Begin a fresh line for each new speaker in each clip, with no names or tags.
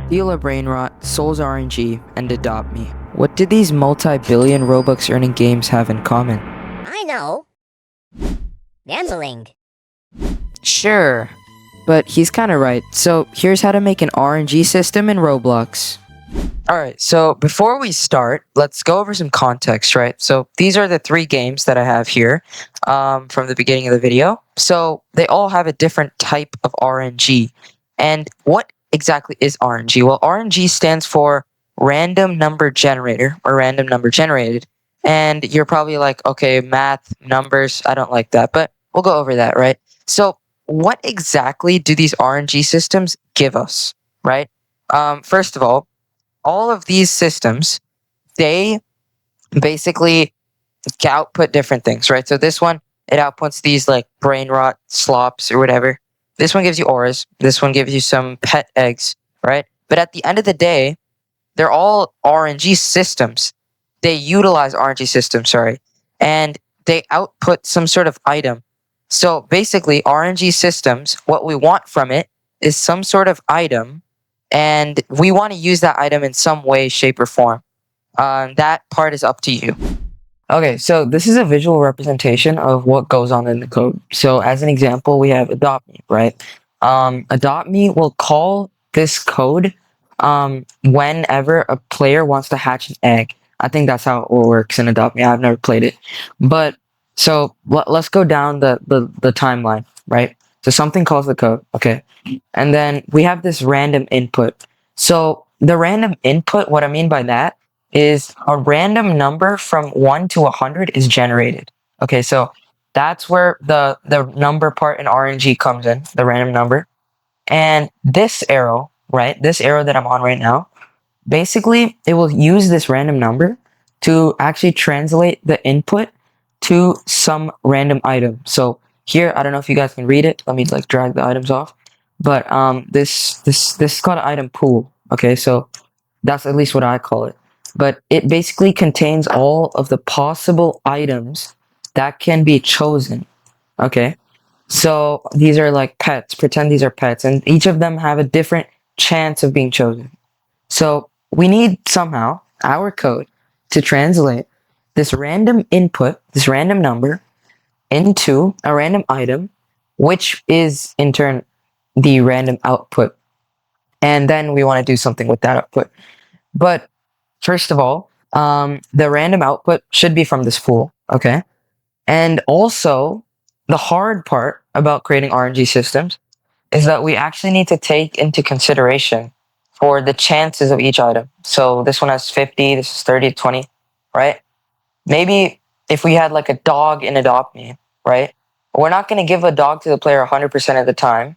Deal a brain rot, Sols RNG, and Adopt Me. What did these multi-billion Robux earning games have in common?
I know. Gambling.
Sure, but he's kinda right. So here's how to make an RNG system in Roblox. Alright, so before we start, let's go over some context, right? So these are the three games that I have here from the beginning of the video. So they all have a different type of RNG. And what exactly is RNG? Well, RNG stands for random number generator or random number generated. And you're probably like, okay, math, numbers, I don't like that, but we'll go over that, right? So what exactly do these RNG systems give us, right? First of all of these systems, they basically output different things, right? So this one, it outputs these like brain rot slops or whatever. This one gives you auras. This one gives you some pet eggs, right? But at the end of the day, they're all RNG systems. They utilize RNG systems, sorry, and they output some sort of item. So basically, RNG systems, what we want from it is some sort of item, and we want to use that item in some way, shape, or form. That part is up to you. Okay, so this is a visual representation of what goes on in the code. So as an example, we have adopt me, right? Adopt me will call this code whenever a player wants to hatch an egg. I think that's how it works in adopt me. I've never played it, but so let's go down the timeline, right? So something calls the code, okay, and then we have this random input. So the random input, what I mean by that is a random number from 1 to 100 is generated. Okay, so that's where the number part in RNG comes in, the random number. And this arrow, right, this arrow that I'm on right now, basically it will use this random number to actually translate the input to some random item. So here, I don't know if you guys can read it. Let me like drag the items off. But this is called an item pool. Okay, so that's at least what I call it. But it basically contains all of the possible items that can be chosen. Okay. So these are like pets. Pretend these are pets, and each of them have a different chance of being chosen. So we need somehow our code to translate this random input, this random number, into a random item, which is in turn the random output. And then we want to do something with that output. But first of all, the random output should be from this pool, okay? And also, the hard part about creating RNG systems is that we actually need to take into consideration for the chances of each item. So this one has 50, this is 30, 20, right? Maybe if we had like a dog in Adopt Me, right? We're not going to give a dog to the player 100% of the time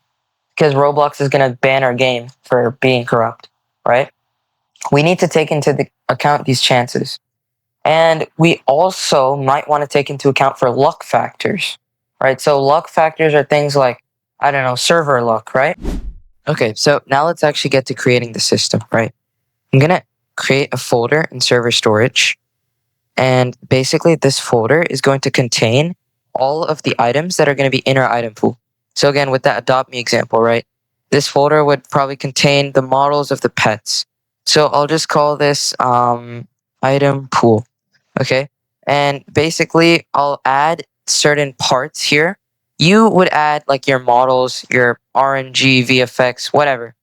because Roblox is going to ban our game for being corrupt, right? We need to take into account these chances. And we also might want to take into account for luck factors, right? So luck factors are things like, I don't know, server luck, right? Okay, so now let's actually get to creating the system, right? I'm going to create a folder in server storage. And basically this folder is going to contain all of the items that are going to be in our item pool. So again, with that adopt me example, right? This folder would probably contain the models of the pets. So I'll just call this item pool. Okay. And basically I'll add certain parts here. You would add like your models, your RNG, VFX, whatever,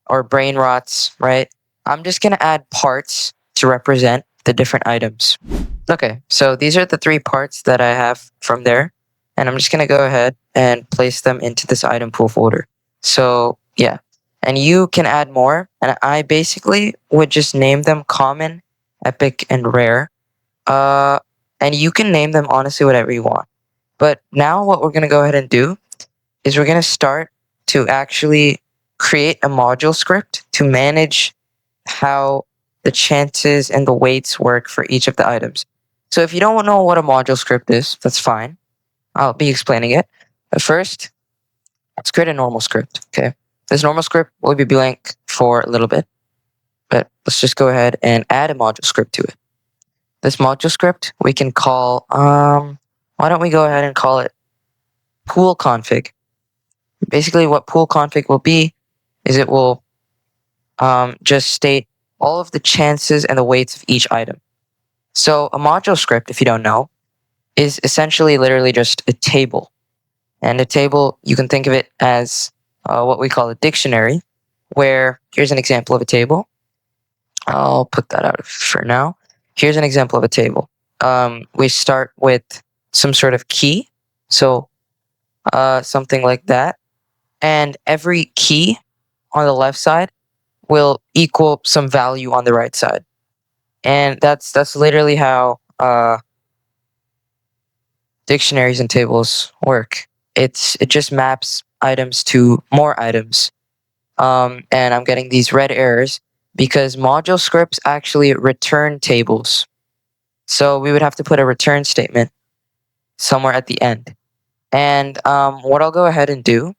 or brain rots, right? I'm just going to add parts to represent the different items. Okay. So these are the three parts that I have from there. And I'm just going to go ahead and place them into this item pool folder. So yeah. And you can add more. And I basically would just name them common, epic, and rare. And you can name them honestly whatever you want. But now what we're going to go ahead and do is we're going to start to actually create a module script to manage how the chances and the weights work for each of the items. So if you don't know what a module script is, that's fine. I'll be explaining it. But first, let's create a normal script, okay? This normal script will be blank for a little bit, but let's just go ahead and add a module script to it. This module script we can call, why don't we go ahead and call it pool config. Basically what pool config will be is it will just state all of the chances and the weights of each item. So a module script, if you don't know, is essentially literally just a table. And a table, you can think of it as what we call a dictionary, where here's an example of a table. I'll put that out for now. Here's an example of a table. We start with some sort of key. So something like that. And every key on the left side will equal some value on the right side. And that's literally how dictionaries and tables work. It just maps items to more items. And I'm getting these red errors because module scripts actually return tables. So we would have to put a return statement somewhere at the end. And what I'll go ahead and do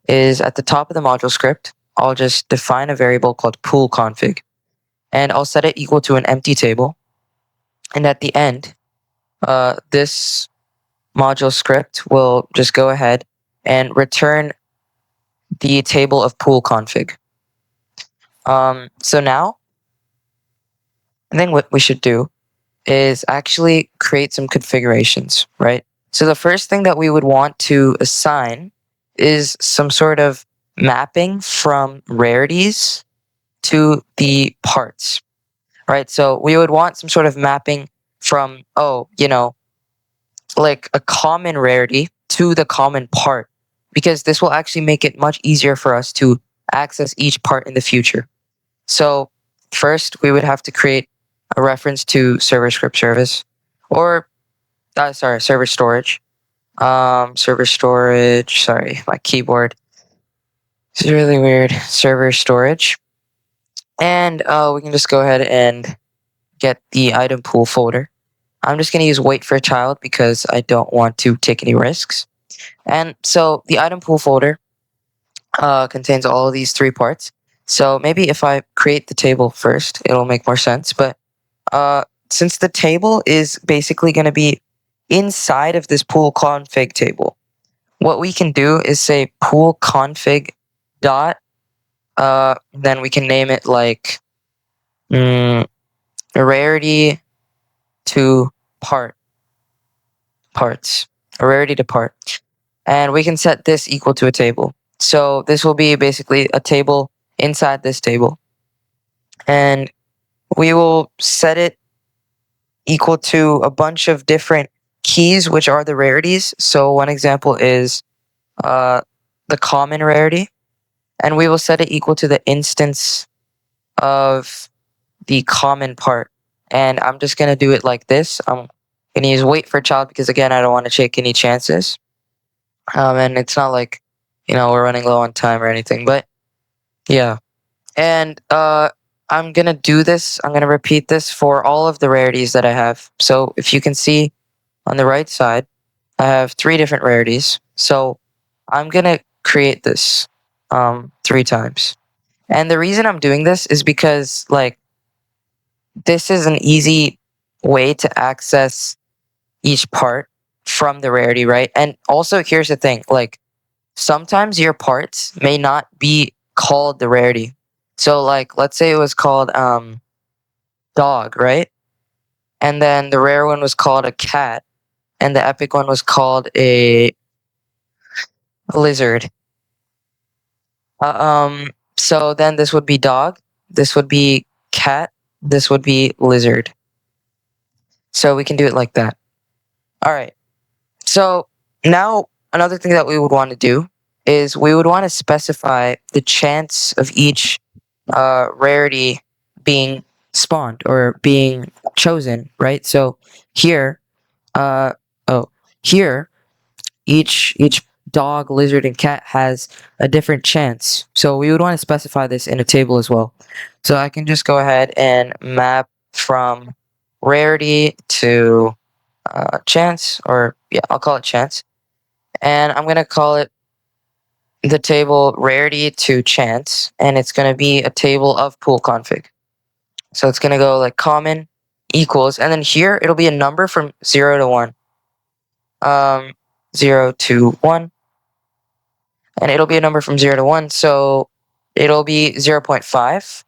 is at the top of the module script, I'll just define a variable called pool config. And I'll set it equal to an empty table. And at the end, this module script will just go ahead and return the table of pool config. So now, I think what we should do is actually create some configurations, right? So the first thing that we would want to assign is some sort of mapping from rarities to the parts, right? So we would want some sort of mapping from, like a common rarity to the common part, because this will actually make it much easier for us to access each part in the future. So first, we would have to create a reference to server script service, or server storage. Server storage. Sorry, my keyboard. It's really weird. Server storage, and we can just go ahead and get the item pool folder. I'm just going to use wait for a child because I don't want to take any risks. And so the item pool folder contains all of these three parts. So maybe if I create the table first, it'll make more sense. But since the table is basically going to be inside of this pool config table, what we can do is say pool config dot, then we can name it like rarity to parts, a rarity to part. And we can set this equal to a table. So this will be basically a table inside this table. And we will set it equal to a bunch of different keys, which are the rarities. So one example is the common rarity. And we will set it equal to the instance of the common part. And I'm just going to do it like this. I'm going to use wait for child because, again, I don't want to take any chances. And it's not like, we're running low on time or anything. But, yeah. And I'm going to do this. I'm going to repeat this for all of the rarities that I have. So if you can see on the right side, I have 3 different rarities. So I'm going to create this 3 times. And the reason I'm doing this is because, this is an easy way to access each part from the rarity, right? And also, here's the thing, sometimes your parts may not be called the rarity. So, let's say it was called dog, right? And then the rare one was called a cat, and the epic one was called a lizard. So then this would be dog, this would be cat, this would be lizard. So we can do it like that. All right. So now another thing that we would want to do is we would want to specify the chance of each rarity being spawned or being chosen, right? So here, here, each dog, lizard, and cat has a different chance. So we would want to specify this in a table as well. So I can just go ahead and map from rarity to chance, or yeah, I'll call it chance. And I'm going to call it the table rarity to chance, and it's going to be a table of pool config. So it's going to go like common equals, and then here it'll be a number from 0 to 1. 0 to 1. And it'll be a number from 0 to 1. So it'll be 0.5,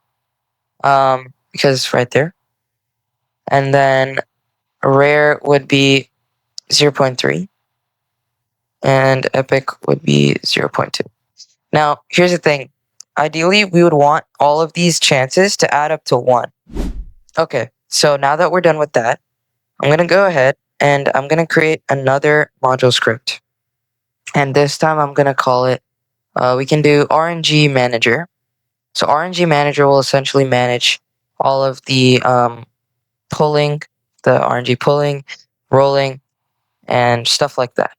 because it's right there. And then rare would be 0.3, and epic would be 0.2. Now, here's the thing. Ideally, we would want all of these chances to add up to 1. Okay, so now that we're done with that, I'm going to go ahead and I'm going to create another module script. And this time I'm going to call it, we can do RNG manager. So RNG manager will essentially manage all of the pulling, the RNG pulling, rolling, and stuff like that.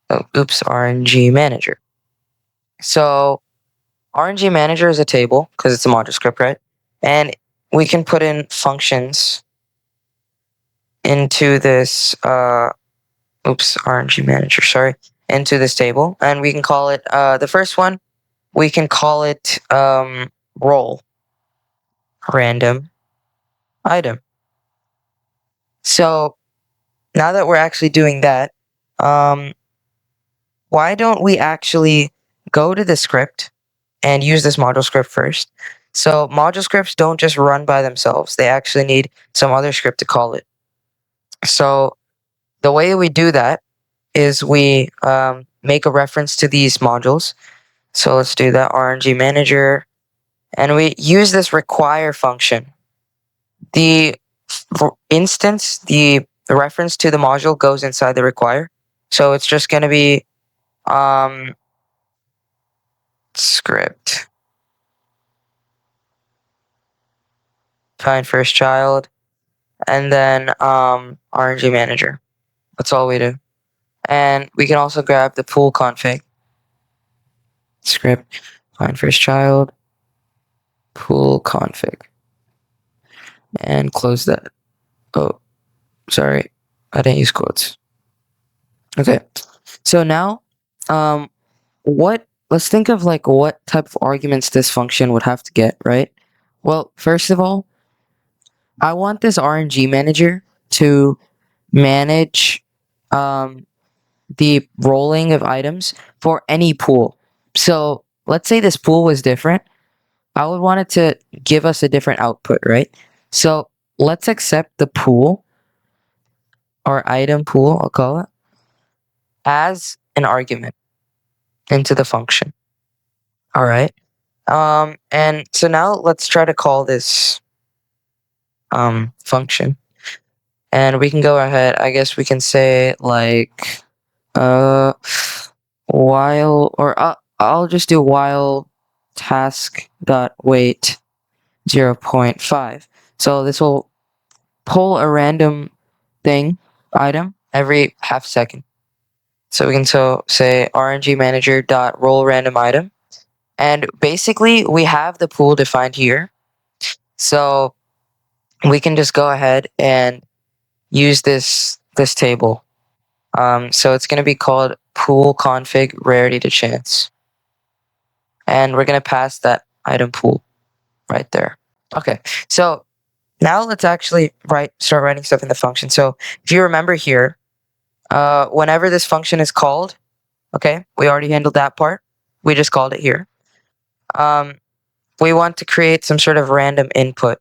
Oh, oops, RNG manager. So RNG manager is a table because it's a module script, right? And we can put in functions into this, RNG manager, sorry, into this table. And we can call it, the first one, we can call it roll random item. So now that we're actually doing that, why don't we actually go to the script and use this module script first? So module scripts don't just run by themselves. They actually need some other script to call it. So the way we do that is we make a reference to these modules. So let's do that, RNG manager, and we use this require function. The instance, the reference to the module goes inside the require. So it's just going to be script find first child, and then RNG manager. That's all we do. And we can also grab the pool config. Script find first child, pool config, and close that. Oh, sorry, I didn't use quotes. Okay, so now, let's think of like what type of arguments this function would have to get, right? Well, first of all, I want this RNG manager to manage the rolling of items for any pool. So let's say this pool was different. I would want it to give us a different output, right? So let's accept the pool or item pool, I'll call it, as an argument into the function. All right. And so now let's try to call this function. And we can go ahead, I guess we can say like while, or I'll just do while task dot wait 0.5. So this will pull a random thing item every half second. So we can say RNG manager dot roll random item, and basically we have the pool defined here. So we can just go ahead and use this table. So it's going to be called pool config rarity to chance. And we're going to pass that item pool right there. Okay, so now let's actually start writing stuff in the function. So if you remember here, whenever this function is called, okay, we already handled that part. We just called it here. We want to create some sort of random input.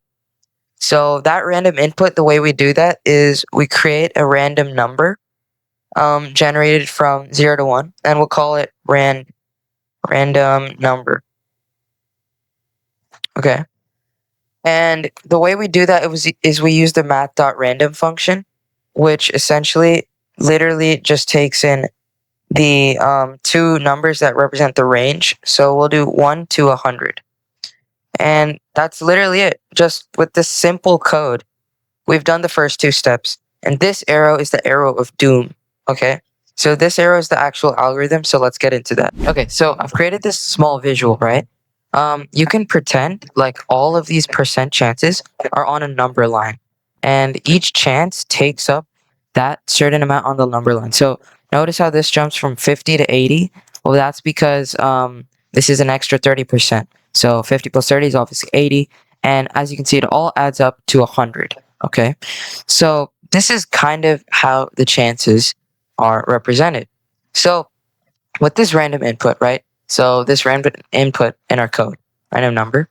So that random input, the way we do that is we create a random number generated from 0 to 1, and we'll call it random number. Okay. And the way we do that is we use the math.random function, which essentially literally just takes in the two numbers that represent the range. So we'll do 1 to 100. And that's literally it. Just with this simple code, we've done the first two steps. And this arrow is the arrow of doom. Okay. So this arrow is the actual algorithm. So let's get into that. Okay. So I've created this small visual, right? You can pretend like all of these percent chances are on a number line, and each chance takes up that certain amount on the number line. So notice how this jumps from 50 to 80. Well, that's because this is an extra 30%. So 50 plus 30 is obviously 80. And as you can see, it all adds up to 100. Okay. So this is kind of how the chances are represented. So with this random input, right? So this random input in our code, random number,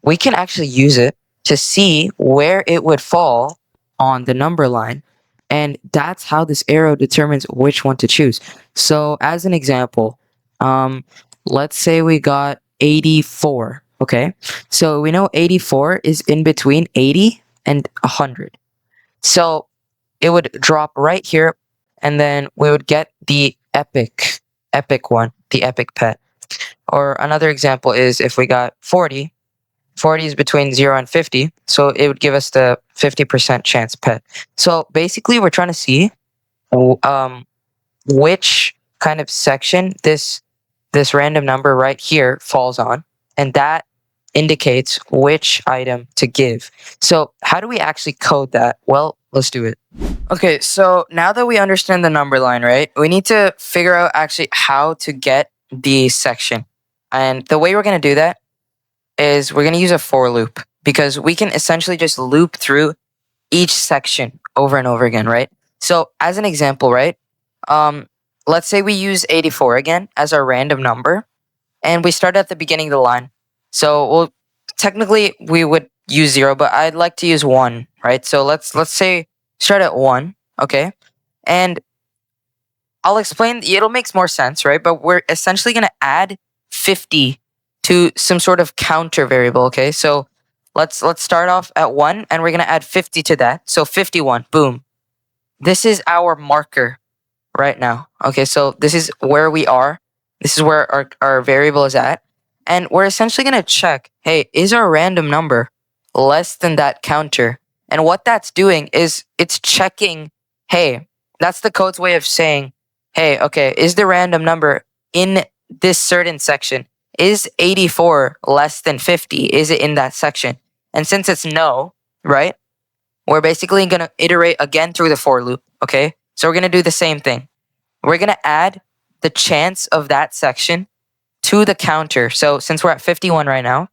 we can actually use it to see where it would fall on the number line. And that's how this arrow determines which one to choose. So as an example, let's say we got 84, okay? So we know 84 is in between 80 and 100. So it would drop right here, and then we would get the epic one, the epic pet. Or another example is if we got 40, 40 is between 0 and 50, so it would give us the 50% chance pet. So basically, we're trying to see which kind of section this random number right here falls on, and that indicates which item to give. So how do we actually code that? Well, let's do it. Okay, so now that we understand the number line, right, we need to figure out actually how to get the section. And the way we're going to do that is we're going to use a for loop, because we can essentially just loop through each section over and over again, right? So as an example, right, let's say we use 84 again as our random number, and we start at the beginning of the line. So well, technically we would use 0, but I'd like to use 1, right? So let's say start at 1, okay? And I'll explain, it'll make more sense, right? But we're essentially going to add 50 to some sort of counter variable, okay? So let's start off at 1, and we're going to add 50 to that. So 51, boom. This is our marker right now. Okay, so this is where we are. This is where our variable is at. And we're essentially going to check, hey, is our random number less than that counter? And what that's doing is it's checking, hey, that's the code's way of saying, hey, okay, is the random number in this certain section? Is 84 less than 50? Is it in that section? And since it's no, right, we're basically going to iterate again through the for loop, okay? So we're going to do the same thing. We're going to add the chance of that section to the counter. So since we're at 51 right now,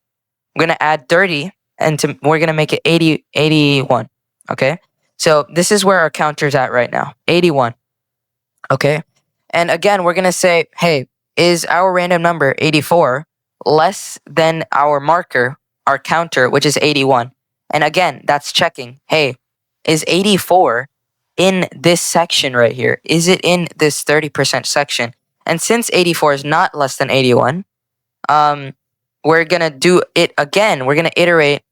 we're going to add 30, and we're going to make it 81, okay? So this is where our counter's at right now, 81, okay? And again, we're going to say, hey, is our random number 84 less than our marker, our counter, which is 81? And again, that's checking, hey, is 84 in this section right here? Is it in this 30% section? And since 84 is not less than 81, we're going to do it again. We're going to iterate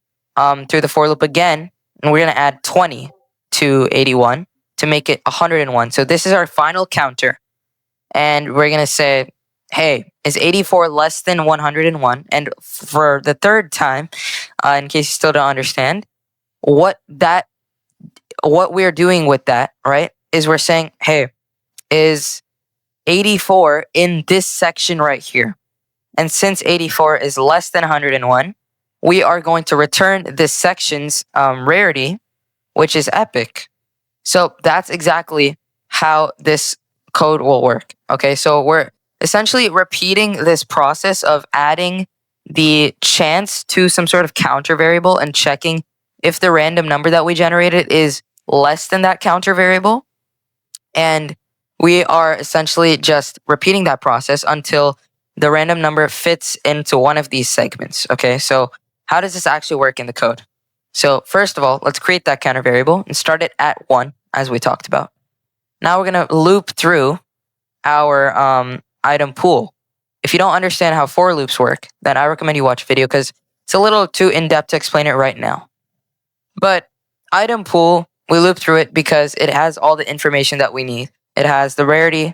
through the for loop again, and we're going to add 20 to 81 to make it 101. So this is our final counter. And we're going to say, hey, is 84 less than 101? And for the third time, in case you still don't understand, what we're doing with that, right, is we're saying, hey, is 84 in this section right here? And since 84 is less than 101, we are going to return this section's rarity, which is epic. So that's exactly how this code will work. Okay, so we're essentially repeating this process of adding the chance to some sort of counter variable and checking if the random number that we generated is less than that counter variable. And we are essentially just repeating that process until the random number fits into one of these segments. Okay, so how does this actually work in the code? So first of all, let's create that counter variable and start it at 1, as we talked about. Now we're going to loop through our item pool. If you don't understand how for loops work, then I recommend you watch a video, because it's a little too in-depth to explain it right now. But item pool, we loop through it because it has all the information that we need. It has the rarity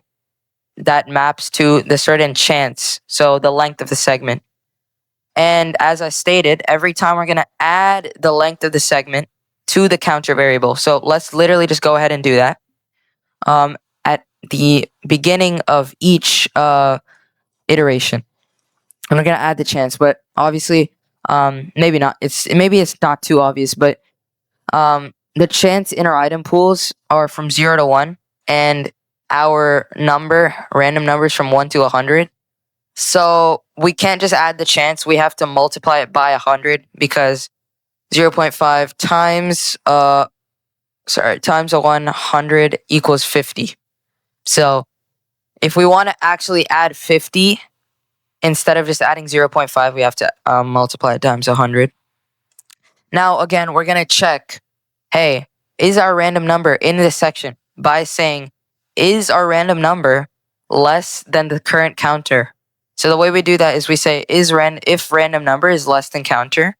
that maps to the certain chance, so the length of the segment. And as I stated, every time we're going to add the length of the segment to the counter variable. So let's literally just go ahead and do that. At the beginning of each iteration, and we're going to add the chance, but obviously, maybe not. Maybe it's not too obvious, but the chance in our item pools are from 0 to 1, and our random numbers from 1 to 100. So we can't just add the chance. We have to multiply it by 100, because 0.5 times times 100 equals 50. So if we want to actually add 50 instead of just adding 0.5, we have to multiply it times 100. Now, again, we're going to check, hey, is our random number in this section by saying, is our random number less than the current counter? So the way we do that is we say, if random number is less than counter,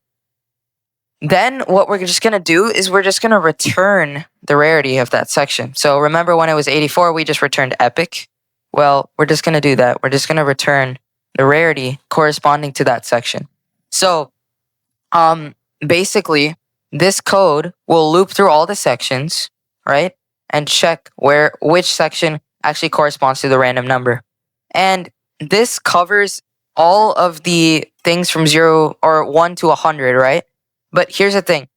then what we're just going to do is we're just going to return the rarity of that section. So remember when it was 84, we just returned epic. Well, we're just going to do that. We're just going to return the rarity corresponding to that section. So, basically, this code will loop through all the sections, right? And check which section actually corresponds to the random number. And this covers all of the things from 0 or 1 to 100, right? But here's the thing.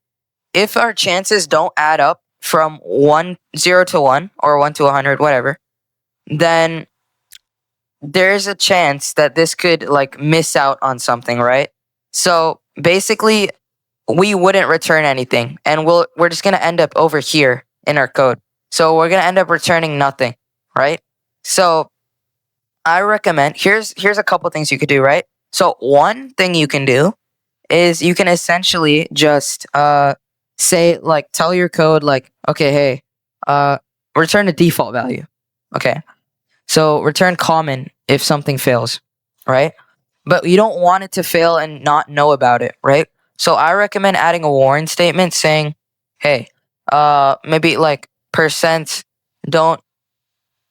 If our chances don't add up from 0 to 1 or 1 to 100, whatever, then there's a chance that this could like miss out on something, right? So basically, we wouldn't return anything, and we're just gonna end up over here in our code. So we're gonna end up returning nothing, right? So I recommend here's a couple things you could do, right? So one thing you can do is you can essentially just say like tell your code like, okay, hey, return a default value. Okay. So return common if something fails, right? But you don't want it to fail and not know about it, right? So I recommend adding a warn statement saying, hey, maybe like percent don't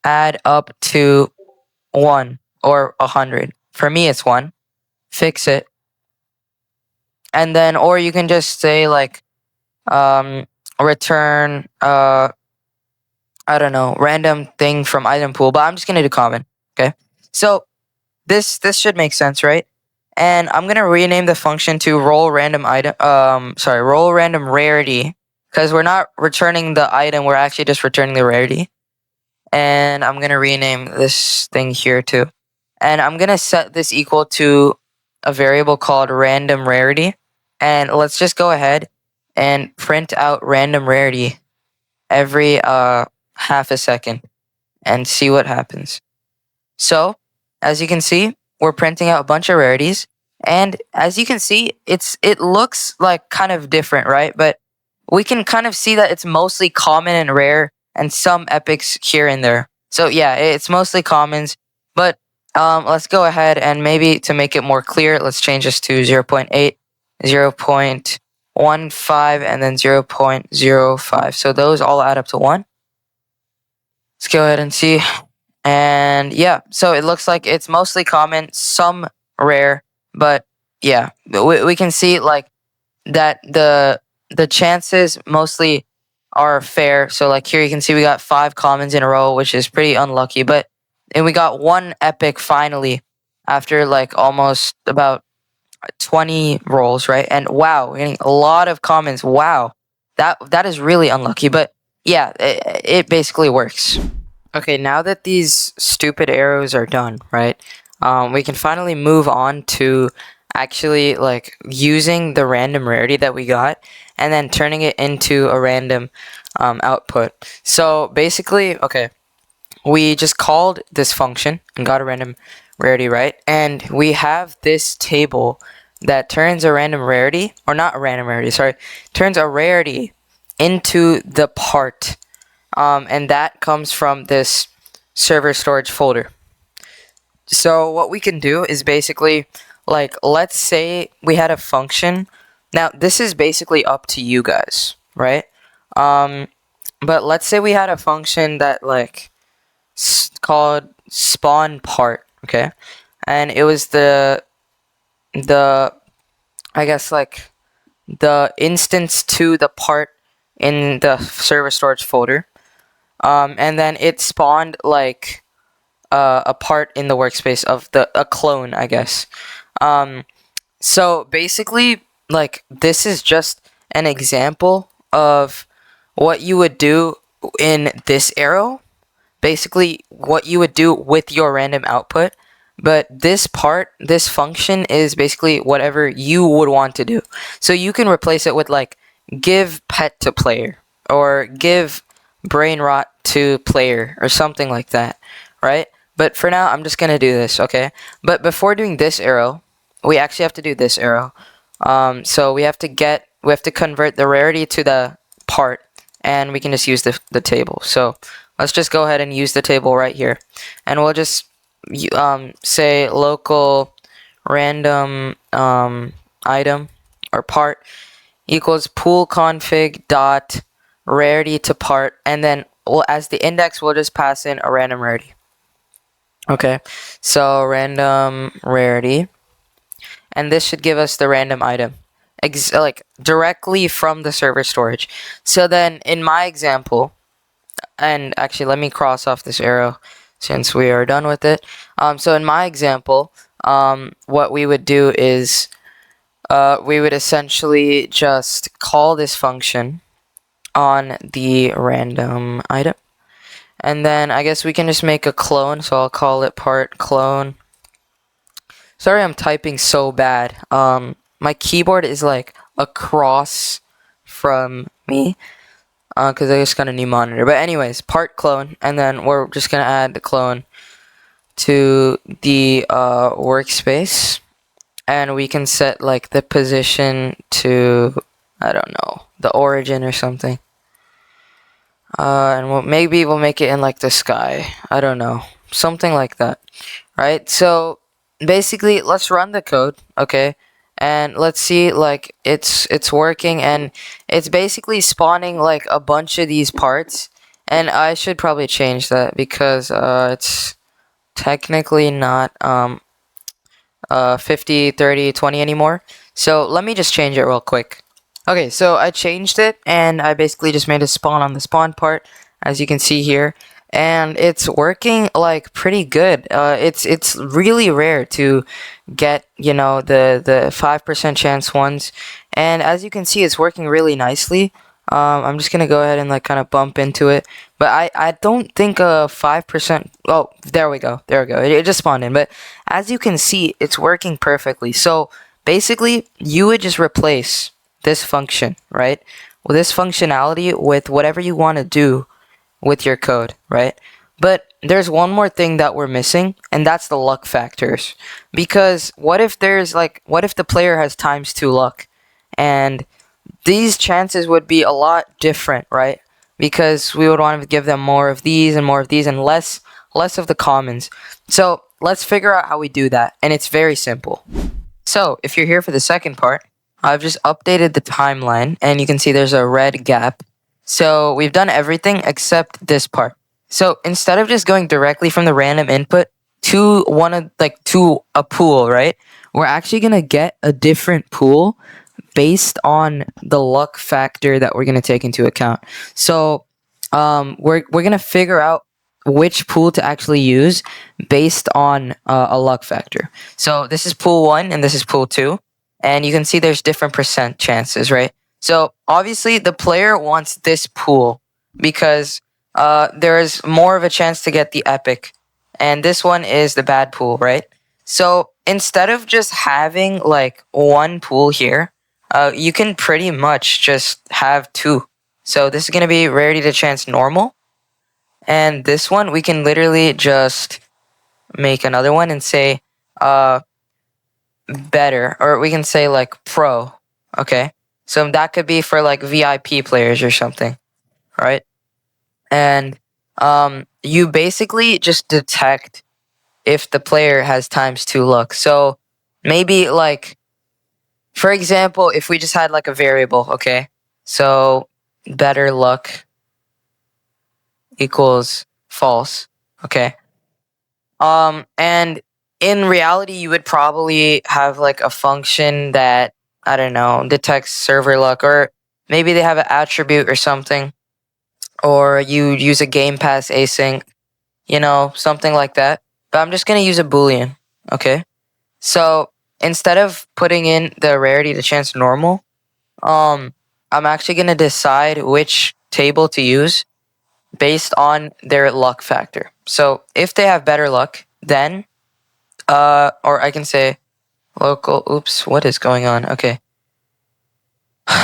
add up to 1 or 100. For me, it's 1. Fix it. And then, or you can just say like, return, I don't know, random thing from item pool, but I'm just gonna do common. Okay. So this should make sense, right? And I'm gonna rename the function to roll random rarity, because we're not returning the item, we're actually just returning the rarity. And I'm gonna rename this thing here too. And I'm gonna set this equal to a variable called random rarity. And let's just go ahead and print out random rarity every half a second and see what happens. So, as you can see, we're printing out a bunch of rarities, and as you can see, it looks like kind of different, right? But we can kind of see that it's mostly common and rare, and some epics here and there. So yeah, it's mostly commons, but let's go ahead and maybe to make it more clear, let's change this to 0.8, 0.15, and then 0.05. So those all add up to 1. Let's go ahead and see. And yeah, so it looks like it's mostly common, some rare, but yeah, we can see like that the chances mostly are fair. So like here you can see we got 5 commons in a row, which is pretty unlucky, and we got 1 epic finally after like almost about 20 rolls, right? And wow, we're getting a lot of commons. Wow, that is really unlucky, but yeah, it basically works. Okay, now that these stupid arrows are done, right? We can finally move on to actually like using the random rarity that we got and then turning it into a random output. So basically, okay, we just called this function and got a random rarity, right? And we have this table that turns a random rarity, or not a random rarity, sorry, turns a rarity into the part. And that comes from this server storage folder. So what we can do is basically, like, let's say we had a function. Now, this is basically up to you guys, right? But let's say we had a function that, like, called spawn part, okay? And it was the I guess, like, the instance to the part in the server storage folder. And then it spawned like a part in the workspace of a clone, I guess. So basically, like, this is just an example of what you would do in this arrow. Basically, what you would do with your random output. But this part, this function, is basically whatever you would want to do. So you can replace it with like give pet to player or give brain rot to player or something like that, right? But for now, I'm just gonna do this, okay? But before doing this arrow, we actually have to do this arrow. So we have to convert the rarity to the part, and we can just use the table. So let's just go ahead and use the table right here, and we'll just say local random item or part equals pool config dot rarity to part, and then as the index we'll just pass in a random rarity. Okay, so random rarity, and this should give us the random item like directly from the server storage. So then in my example, and actually let me cross off this arrow since we are done with it. So in my example, what we would do is we would essentially just call this function on the random item, and then I guess we can just make a clone. So I'll call it part clone. Sorry, I'm typing so bad. My keyboard is like across from me because I just got a new monitor. But anyways, part clone, and then we're just gonna add the clone to the workspace, and we can set like the position to, I don't know, the origin or something. And maybe we'll make it in like the sky. I don't know, something like that, right? So basically, let's run the code, okay? And let's see, like it's working, and it's basically spawning like a bunch of these parts. And I should probably change that because it's technically not 50, 30, 20 anymore. So let me just change it real quick. Okay, so I changed it, and I basically just made a spawn on the spawn part, as you can see here, and it's working like pretty good. It's really rare to get, you know, the 5% chance ones, and as you can see, it's working really nicely. I'm just gonna go ahead and like kind of bump into it, but I don't think 5%. Oh, there we go, it just spawned in. But as you can see, it's working perfectly. So basically, you would just replace this function, right? Well, this functionality with whatever you want to do with your code, right? But there's one more thing that we're missing, and that's the luck factors. Because what if the player has ×2 luck, and these chances would be a lot different, right? Because we would want to give them more of these and more of these and less of the commons. So let's figure out how we do that, and it's very simple. So if you're here for the second part, I've just updated the timeline, and you can see there's a red gap. So we've done everything except this part. So instead of just going directly from the random input to to a pool, right? We're actually gonna get a different pool based on the luck factor that we're gonna take into account. So we're gonna figure out which pool to actually use based on a luck factor. So this is pool 1 and this is pool 2. And you can see there's different percent chances, right? So obviously the player wants this pool because there is more of a chance to get the epic. And this one is the bad pool, right? So instead of just having like one pool here, you can pretty much just have two. So this is going to be rarity to chance normal. And this one, we can literally just make another one and say better, or we can say like pro. Okay, so that could be for like VIP players or something, right? And you basically just detect if the player has ×2 luck. So maybe like, for example, if we just had like a variable, okay, so better luck equals false, okay. And in reality, you would probably have like a function that, I don't know, detects server luck, or maybe they have an attribute or something, or you use a Game Pass async, you know, something like that. But I'm just gonna use a Boolean, okay? So instead of putting in the rarity to chance normal, I'm actually gonna decide which table to use based on their luck factor. So if they have better luck, then or I can say local, oops, what is going on? Okay.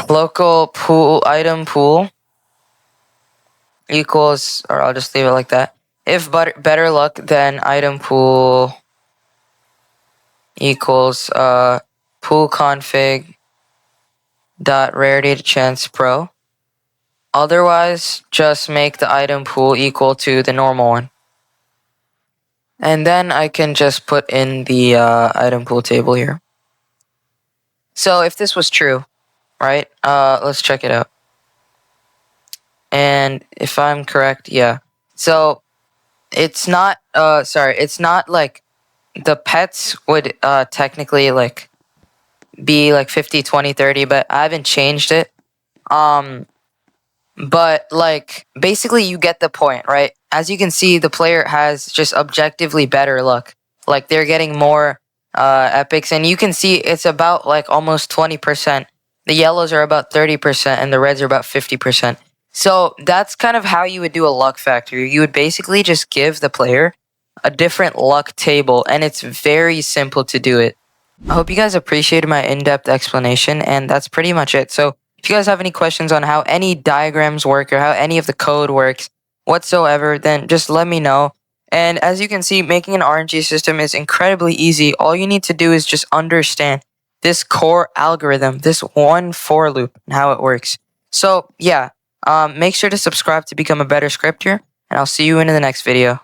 Local pool item pool equals, or I'll just leave it like that. if better luck, then item pool equals pool config dot rarity chance pro. Otherwise, just make the item pool equal to the normal one. And then I can just put in the item pool table here. So if this was true, right? Let's check it out. And if I'm correct, yeah. So it's not it's not like the pets would technically like be like 50, 20, 30, but I haven't changed it. But like basically you get the point, right? As you can see, the player has just objectively better luck. Like they're getting more epics, and you can see it's about like almost 20%. The yellows are about 30% and the reds are about 50%. So that's kind of how you would do a luck factor. You would basically just give the player a different luck table, and it's very simple to do it. I hope you guys appreciated my in-depth explanation, and that's pretty much it. So if you guys have any questions on how any diagrams work or how any of the code works whatsoever, then just let me know. And as you can see, making an RNG system is incredibly easy. All you need to do is just understand this core algorithm, this one for loop, and how it works. So yeah, make sure to subscribe to become a better scripter, and I'll see you in the next video.